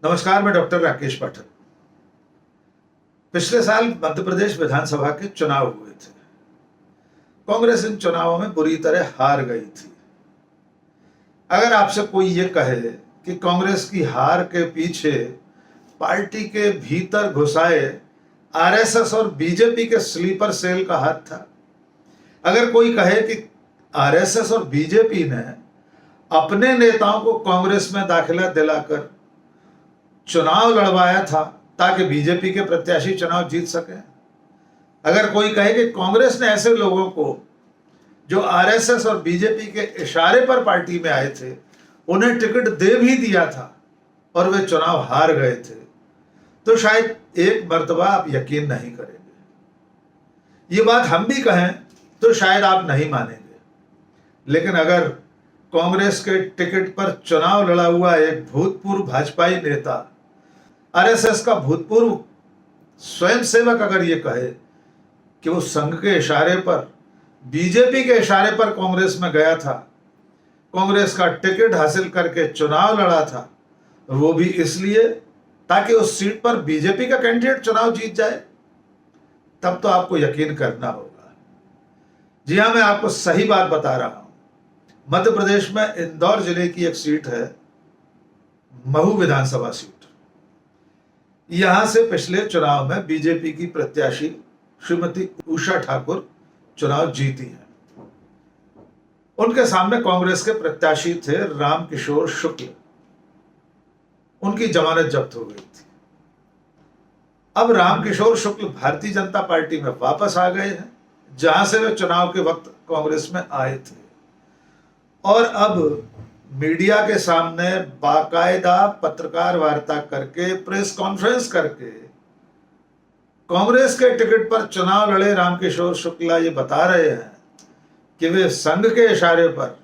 नमस्कार, मैं डॉक्टर राकेश पाठक। पिछले साल मध्य प्रदेश विधानसभा के चुनाव हुए थे। कांग्रेस इन चुनावों में बुरी तरह हार गई थी। अगर आपसे कोई ये कहे कि कांग्रेस की हार के पीछे पार्टी के भीतर घुसाए आरएसएस और बीजेपी के स्लीपर सेल का हाथ था, अगर कोई कहे कि आरएसएस और बीजेपी ने अपने नेताओं को कांग्रेस में दाखिला दिलाकर चुनाव लड़वाया था ताकि बीजेपी के प्रत्याशी चुनाव जीत सके, अगर कोई कहे कि कांग्रेस ने ऐसे लोगों को जो आरएसएस और बीजेपी के इशारे पर पार्टी में आए थे उन्हें टिकट दे भी दिया था और वे चुनाव हार गए थे, तो शायद एक मर्तबा आप यकीन नहीं करेंगे। ये बात हम भी कहें तो शायद आप नहीं मानेंगे, लेकिन अगर कांग्रेस के टिकट पर चुनाव लड़ा हुआ एक भूतपूर्व भाजपाई नेता, आरएसएस का भूतपूर्व स्वयंसेवक अगर ये कहे कि वो संघ के इशारे पर, बीजेपी के इशारे पर कांग्रेस में गया था, कांग्रेस का टिकट हासिल करके चुनाव लड़ा था, वो भी इसलिए ताकि उस सीट पर बीजेपी का कैंडिडेट चुनाव जीत जाए, तब तो आपको यकीन करना होगा। जी हां, मैं आपको सही बात बता रहा हूं। मध्य प्रदेश में इंदौर जिले की एक सीट है, महू विधानसभा सीट। यहां से पिछले चुनाव में बीजेपी की प्रत्याशी श्रीमती उषा ठाकुर चुनाव जीती है। उनके सामने कांग्रेस के प्रत्याशी थे रामकिशोर शुक्ल। उनकी जमानत जब्त हो गई थी। अब रामकिशोर शुक्ल भारतीय जनता पार्टी में वापस आ गए हैं, जहां से वे चुनाव के वक्त कांग्रेस में आए थे, और अब मीडिया के सामने बाकायदा पत्रकार वार्ता करके, प्रेस कॉन्फ्रेंस करके कांग्रेस के टिकट पर चुनाव लड़े रामकिशोर शुक्ला ये बता रहे हैं कि वे संघ के इशारे पर,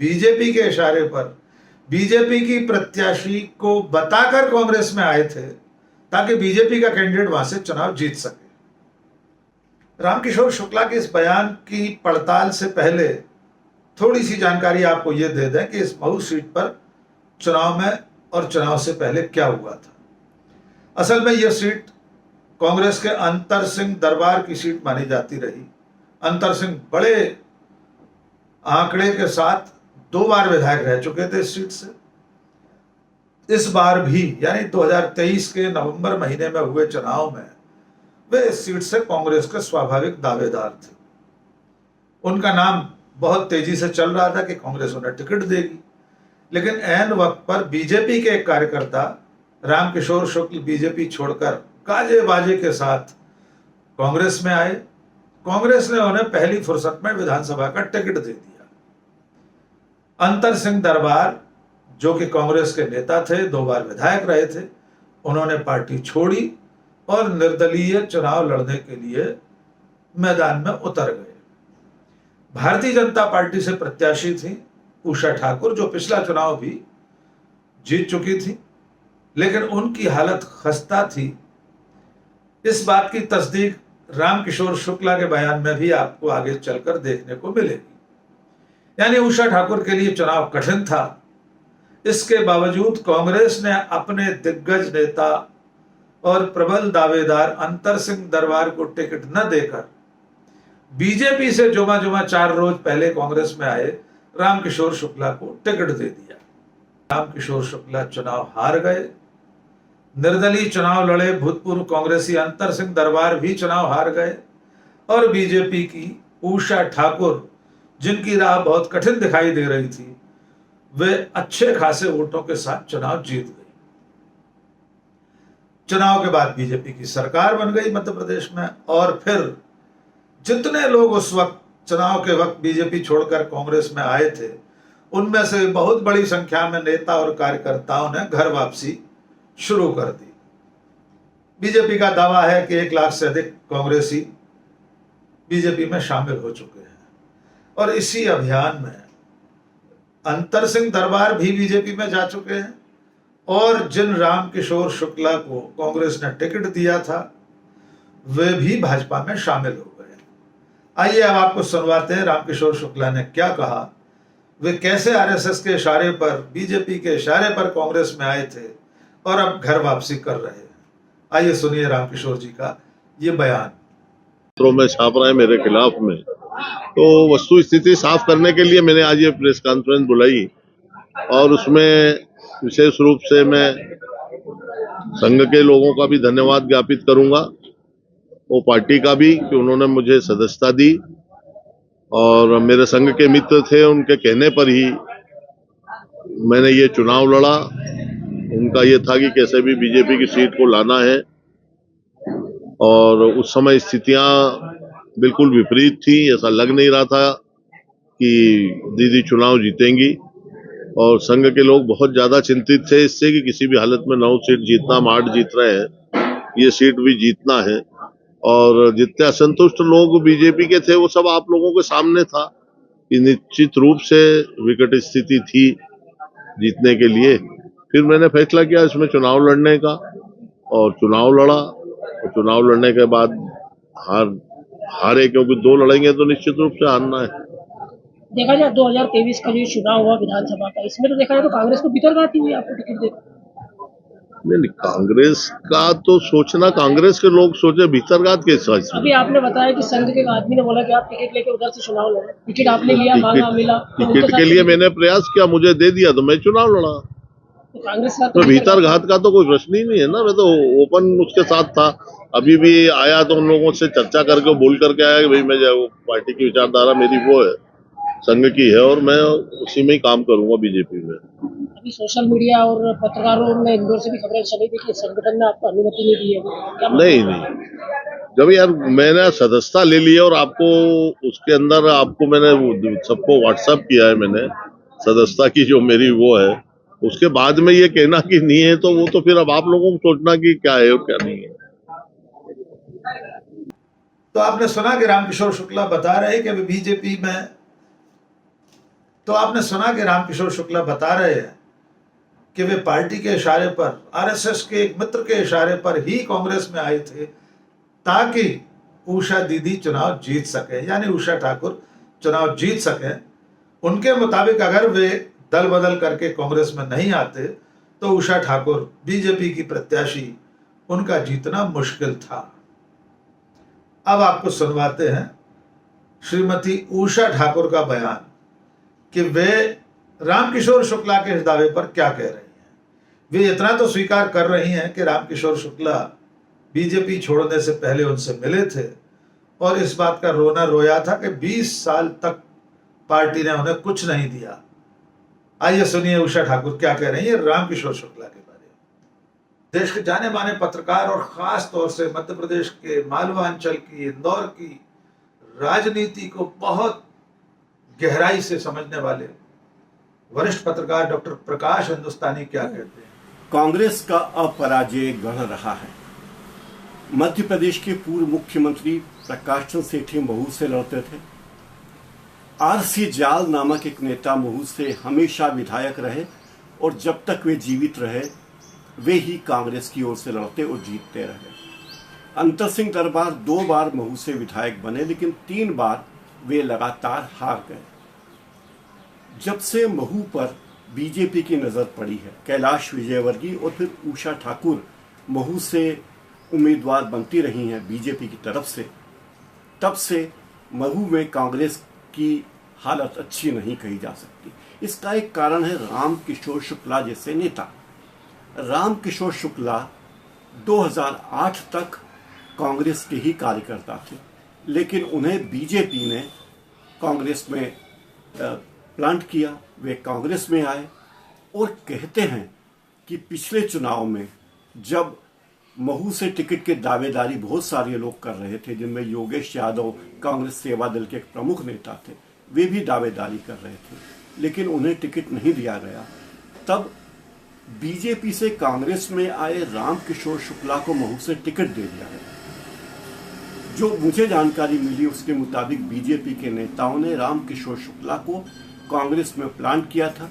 बीजेपी के इशारे पर, बीजेपी की प्रत्याशी को बताकर कांग्रेस में आए थे ताकि बीजेपी का कैंडिडेट वहां से चुनाव जीत सके। रामकिशोर शुक्ला के इस बयान की पड़ताल से पहले थोड़ी सी जानकारी आपको यह दे दें कि इस महू सीट पर चुनाव में और चुनाव से पहले क्या हुआ था। असल में यह सीट कांग्रेस के अंतर सिंह दरबार की सीट मानी जाती रही। अंतर सिंह बड़े आंकड़े के साथ 2 बार विधायक रह चुके थे इस सीट से। इस बार भी यानी 2023 के नवंबर महीने में हुए चुनाव में वे इस सीट से कांग्रेस के स्वाभाविक दावेदार थे। उनका नाम बहुत तेजी से चल रहा था कि कांग्रेस उन्हें टिकट देगी, लेकिन ऐन वक्त पर बीजेपी के एक कार्यकर्ता रामकिशोर शुक्ल बीजेपी छोड़कर गाजे बाजे के साथ कांग्रेस में आए। कांग्रेस ने उन्हें पहली फुर्सत में विधानसभा का टिकट दे दिया। अंतर सिंह दरबार, जो कि कांग्रेस के नेता थे, 2 बार विधायक रहे थे, उन्होंने पार्टी छोड़ी और निर्दलीय चुनाव लड़ने के लिए मैदान में उतर गए। भारतीय जनता पार्टी से प्रत्याशी थी उषा ठाकुर, जो पिछला चुनाव भी जीत चुकी थी, लेकिन उनकी हालत खस्ता थी। इस बात की तस्दीक रामकिशोर शुक्ला के बयान में भी आपको आगे चलकर देखने को मिलेगी। यानी उषा ठाकुर के लिए चुनाव कठिन था। इसके बावजूद कांग्रेस ने अपने दिग्गज नेता और प्रबल दावेदार अंतर सिंह दरबार को टिकट न देकर बीजेपी से जुमा 4 रोज पहले कांग्रेस में आए रामकिशोर शुक्ला को टिकट दे दिया। रामकिशोर शुक्ला चुनाव हार गए। निर्दलीय चुनाव लड़े भूतपूर्व कांग्रेसी अंतर सिंह दरबार भी चुनाव हार गए, और बीजेपी की उषा ठाकुर, जिनकी राह बहुत कठिन दिखाई दे रही थी, वे अच्छे खासे वोटों के साथ चुनाव जीत गई। चुनाव के बाद बीजेपी की सरकार बन गई मध्य प्रदेश में, और फिर जितने लोग उस वक्त चुनाव के वक्त बीजेपी छोड़कर कांग्रेस में आए थे, उनमें से बहुत बड़ी संख्या में नेता और कार्यकर्ताओं ने घर वापसी शुरू कर दी। बीजेपी का दावा है कि 1 लाख से अधिक कांग्रेसी बीजेपी में शामिल हो चुके हैं, और इसी अभियान में अंतर सिंह दरबार भी बीजेपी में जा चुके हैं, और जिन रामकिशोर शुक्ला को कांग्रेस ने टिकट दिया था वे भी भाजपा में शामिल हो गए। आइए अब आपको सुनवाते हैं रामकिशोर शुक्ला ने क्या कहा, वे कैसे आरएसएस के इशारे पर, बीजेपी के इशारे पर कांग्रेस में आए थे, और अब घर वापसी कर रहे हैं। आइए सुनिए रामकिशोर जी का ये बयान। पत्रों में छाप रहे हैं मेरे खिलाफ में, तो वस्तु स्थिति साफ करने के लिए मैंने आज ये प्रेस कॉन्फ्रेंस बुलाई और उसमें विशेष रूप से मैं संघ के लोगों का भी धन्यवाद ज्ञापित करूंगा, वो पार्टी का भी कि उन्होंने मुझे सदस्यता दी और मेरे संघ के मित्र थे, उनके कहने पर ही मैंने ये चुनाव लड़ा। उनका ये था कि कैसे भी बीजेपी की सीट को लाना है और उस समय स्थितियां बिल्कुल विपरीत थी। ऐसा लग नहीं रहा था कि दीदी चुनाव जीतेंगी और संघ के लोग बहुत ज्यादा चिंतित थे इससे कि किसी भी हालत में 9 सीट जीतना, हम 8 जीत रहे हैं, ये सीट भी जीतना है। और जितने असंतुष्ट लोग बीजेपी के थे वो सब आप लोगों के सामने था कि निश्चित रूप से विकट स्थिति थी जीतने के लिए। फिर मैंने फैसला किया इसमें चुनाव लड़ने का और चुनाव लड़ा और चुनाव लड़ने के बाद हारे, क्योंकि 2 लड़ेंगे तो निश्चित रूप से हारना है। देखा जाए 2023 का जो चुनाव हुआ विधानसभा का, इसमें तो देखा जाए तो कांग्रेस को भीतरघात हुई आपको टिकट दे। नहीं, कांग्रेस का तो सोचना, कांग्रेस के लोग सोचे भीतरघात के साथ। अभी आपने बताया कि संघ के आदमी ने बोला कि आप टिकट लेके उधर से चुनाव लड़ो, टिकट आपने लिया, मांगा, मिला, तो टिकट के लिए मैंने प्रयास किया, मुझे दे दिया तो मैं चुनाव लड़ा। तो कांग्रेस का तो भीतरघात का तो कोई प्रश्न ही नहीं है ना, मैं तो ओपन उसके साथ था। अभी भी आया तो उन लोगों से चर्चा करके बोल करके आया कि भाई मैं जो पार्टी की विचारधारा मेरी वो है, संघ की है और मैं उसी में ही काम करूंगा बीजेपी में। अभी सोशल मीडिया और पत्रकारों ने इंदौर से भी खबरें चली थी कि संगठन ने आपको अनुमति नहीं दी है। नहीं, जब यार मैंने सदस्यता ले ली और आपको उसके अंदर आपको मैंने सबको व्हाट्सएप किया है, मैंने सदस्यता की जो मेरी वो है, उसके बाद में ये कहना कि नहीं है तो वो तो फिर अब आप लोगों को सोचना कि क्या है और क्या नहीं है। तो आपने सुना कि रामकिशोर शुक्ला बता रहे हैं कि अभी बीजेपी में, तो आपने सुना कि रामकिशोर शुक्ला बता रहे हैं कि वे पार्टी के इशारे पर, आरएसएस के एक मित्र के इशारे पर ही कांग्रेस में आए थे ताकि उषा दीदी चुनाव जीत सके, यानी उषा ठाकुर चुनाव जीत सके। उनके मुताबिक अगर वे दल बदल करके कांग्रेस में नहीं आते तो उषा ठाकुर बीजेपी की प्रत्याशी, उनका जीतना मुश्किल था। अब आपको सुनवाते हैं श्रीमती उषा ठाकुर का बयान कि वे रामकिशोर शुक्ला के इस दावे पर क्या कह रही हैं। वे इतना तो स्वीकार कर रही हैं कि रामकिशोर शुक्ला बीजेपी छोड़ने से पहले उनसे मिले थे और इस बात का रोना रोया था कि 20 साल तक पार्टी ने उन्हें कुछ नहीं दिया। आइए सुनिए उषा ठाकुर क्या कह रही है रामकिशोर शुक्ला के बारे में। देश के जाने माने पत्रकार और खास तौर से मध्य प्रदेश के मालवा अंचल की, इंदौर की राजनीति को बहुत गहराई से समझने वाले वरिष्ठ पत्रकार डॉक्टर प्रकाश हिंदुस्तानी क्या कहते हैं। कांग्रेस का अपराजय गढ़ रहा है। मध्य प्रदेश के पूर्व मुख्यमंत्री प्रकाश चंद्र सेठी महू से लड़ते थे। आरसी जाल नामक एक नेता महू से हमेशा विधायक रहे और जब तक वे जीवित रहे वे ही कांग्रेस की ओर से लड़ते और जीतते रहे। अंतर सिंह दरबार 2 बार महू से विधायक बने, लेकिन 3 बार वे लगातार हार गए। जब से महू पर बीजेपी की नजर पड़ी है, कैलाश विजयवर्गीय और फिर उषा ठाकुर महू से उम्मीदवार बनती रही हैं बीजेपी की तरफ से, तब से महू में कांग्रेस की हालत अच्छी नहीं कही जा सकती। इसका एक कारण है रामकिशोर शुक्ला जैसे नेता। रामकिशोर शुक्ला 2008 तक कांग्रेस के ही कार्यकर्ता थे, लेकिन उन्हें बीजेपी ने कांग्रेस में प्लांट किया। वे कांग्रेस में आए और कहते हैं कि पिछले चुनाव में जब महू से टिकट के दावेदारी बहुत सारे लोग कर रहे थे, जिनमें योगेश यादव कांग्रेस सेवा दल के एक प्रमुख नेता थे, वे भी दावेदारी कर रहे थे, लेकिन उन्हें टिकट नहीं दिया गया। तब बीजेपी से कांग्रेस में आए रामकिशोर शुक्ला को महू से टिकट दे दिया गया। जो मुझे जानकारी मिली उसके मुताबिक बीजेपी के नेताओं ने रामकिशोर शुक्ला को कांग्रेस में प्लांट किया था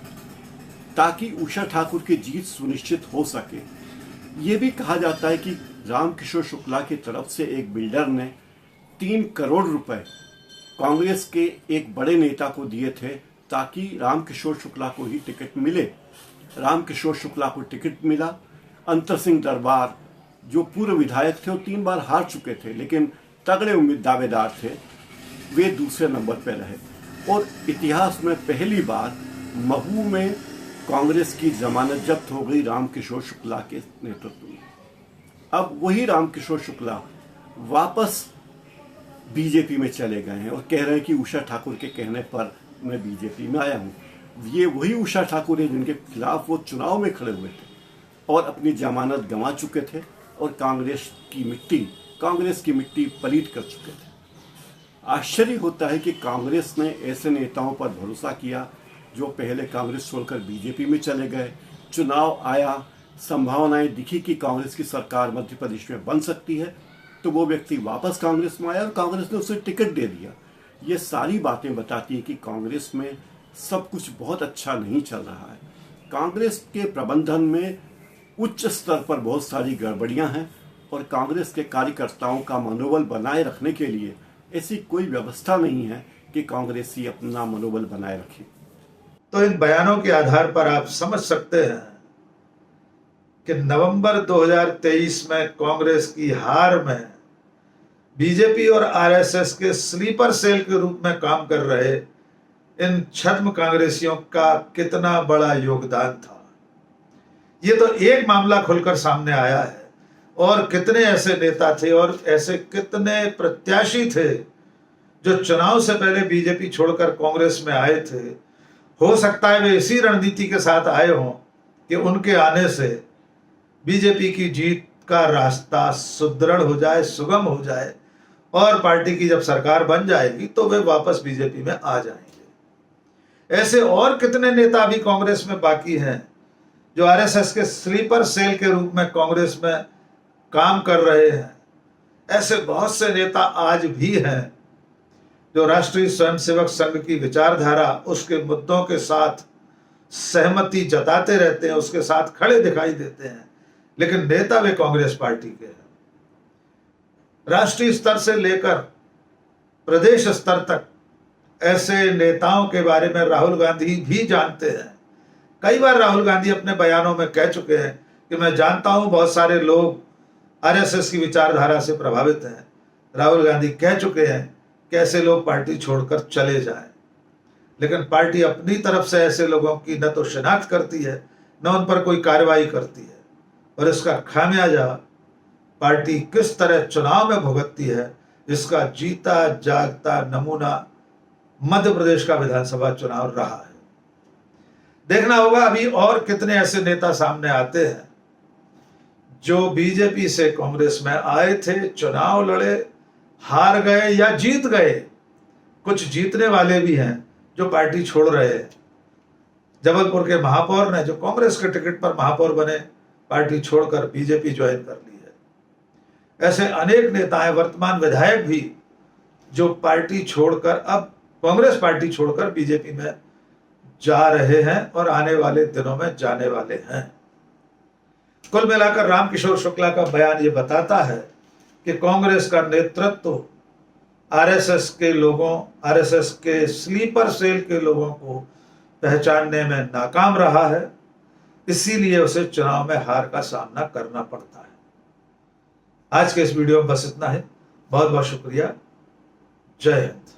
ताकि उषा ठाकुर की जीत सुनिश्चित हो सके। ये भी कहा जाता है कि रामकिशोर शुक्ला की तरफ से एक बिल्डर ने 3 करोड़ रुपए कांग्रेस के एक बड़े नेता को दिए थे ताकि रामकिशोर शुक्ला को ही टिकट मिले। रामकिशोर शुक्ला को टिकट मिला। अंतर सिंह दरबार जो पूर्व विधायक थे, वो 3 बार हार चुके थे लेकिन तगड़े दावेदार थे, वे दूसरे नंबर पर रहे। और इतिहास में पहली बार महू में कांग्रेस की जमानत जब्त हो गई रामकिशोर शुक्ला के नेतृत्व में। अब वही रामकिशोर शुक्ला वापस बीजेपी में चले गए हैं और कह रहे हैं कि उषा ठाकुर के कहने पर मैं बीजेपी में आया हूं। ये वही उषा ठाकुर है जिनके खिलाफ वो चुनाव में खड़े हुए थे और अपनी जमानत गंवा चुके थे और कांग्रेस की मिट्टी पलीट कर चुके थे। आश्चर्य होता है कि कांग्रेस ने ऐसे नेताओं पर भरोसा किया जो पहले कांग्रेस छोड़कर बीजेपी में चले गए। चुनाव आया, संभावनाएं दिखी कि कांग्रेस की सरकार मध्य प्रदेश में बन सकती है, तो वो व्यक्ति वापस कांग्रेस में आया और कांग्रेस ने उसे टिकट दे दिया। ये सारी बातें बताती है कि कांग्रेस में सब कुछ बहुत अच्छा नहीं चल रहा है। कांग्रेस के प्रबंधन में उच्च स्तर पर बहुत सारी गड़बड़ियां हैं और कांग्रेस के कार्यकर्ताओं का मनोबल बनाए रखने के लिए ऐसी कोई व्यवस्था नहीं है कि कांग्रेसी अपना मनोबल बनाए रखे। तो इन बयानों के आधार पर आप समझ सकते हैं कि नवंबर 2023 में कांग्रेस की हार में बीजेपी और आरएसएस के स्लीपर सेल के रूप में काम कर रहे इन छद्म कांग्रेसियों का कितना बड़ा योगदान था। ये तो एक मामला खुलकर सामने आया है, और कितने ऐसे नेता थे और ऐसे कितने प्रत्याशी थे जो चुनाव से पहले बीजेपी छोड़कर कांग्रेस में आए थे। हो सकता है वे इसी रणनीति के साथ आए हों कि उनके आने से बीजेपी की जीत का रास्ता सुदृढ़ हो जाए, सुगम हो जाए, और पार्टी की जब सरकार बन जाएगी तो वे वापस बीजेपी में आ जाएंगे। ऐसे और कितने नेता अभी कांग्रेस में बाकी हैं जो आरएसएस के स्लीपर सेल के रूप में कांग्रेस में काम कर रहे हैं। ऐसे बहुत से नेता आज भी हैं जो राष्ट्रीय स्वयंसेवक संघ की विचारधारा, उसके मुद्दों के साथ सहमति जताते रहते हैं, उसके साथ खड़े दिखाई देते हैं, लेकिन नेता वे कांग्रेस पार्टी के हैं। राष्ट्रीय स्तर से लेकर प्रदेश स्तर तक ऐसे नेताओं के बारे में राहुल गांधी भी जानते हैं। कई बार राहुल गांधी अपने बयानों में कह चुके हैं कि मैं जानता हूं बहुत सारे लोग आरएसएस की विचारधारा से प्रभावित हैं। राहुल गांधी कह चुके हैं कि ऐसे लोग पार्टी छोड़कर चले जाएं, लेकिन पार्टी अपनी तरफ से ऐसे लोगों की न तो शिनाख्त करती है, न उन पर कोई कार्रवाई करती है, और इसका खामियाजा पार्टी किस तरह चुनाव में भुगतती है, इसका जीता जागता नमूना मध्य प्रदेश का विधानसभा चुनाव रहा है। देखना होगा अभी और कितने ऐसे नेता सामने आते हैं जो बीजेपी से कांग्रेस में आए थे, चुनाव लड़े, हार गए या जीत गए। कुछ जीतने वाले भी हैं जो पार्टी छोड़ रहे हैं। जबलपुर के महापौर ने, जो कांग्रेस के टिकट पर महापौर बने, पार्टी छोड़कर बीजेपी ज्वाइन कर ली है। ऐसे अनेक नेता हैं, वर्तमान विधायक भी, जो पार्टी छोड़कर, अब कांग्रेस पार्टी छोड़कर बीजेपी में जा रहे हैं और आने वाले दिनों में जाने वाले हैं। कुल मिलाकर रामकिशोर शुक्ला का बयान ये बताता है कि कांग्रेस का नेतृत्व आरएसएस के लोगों, आरएसएस के स्लीपर सेल के लोगों को पहचानने में नाकाम रहा है, इसीलिए उसे चुनाव में हार का सामना करना पड़ता है। आज के इस वीडियो में बस इतना ही। बहुत बहुत शुक्रिया। जय हिंद।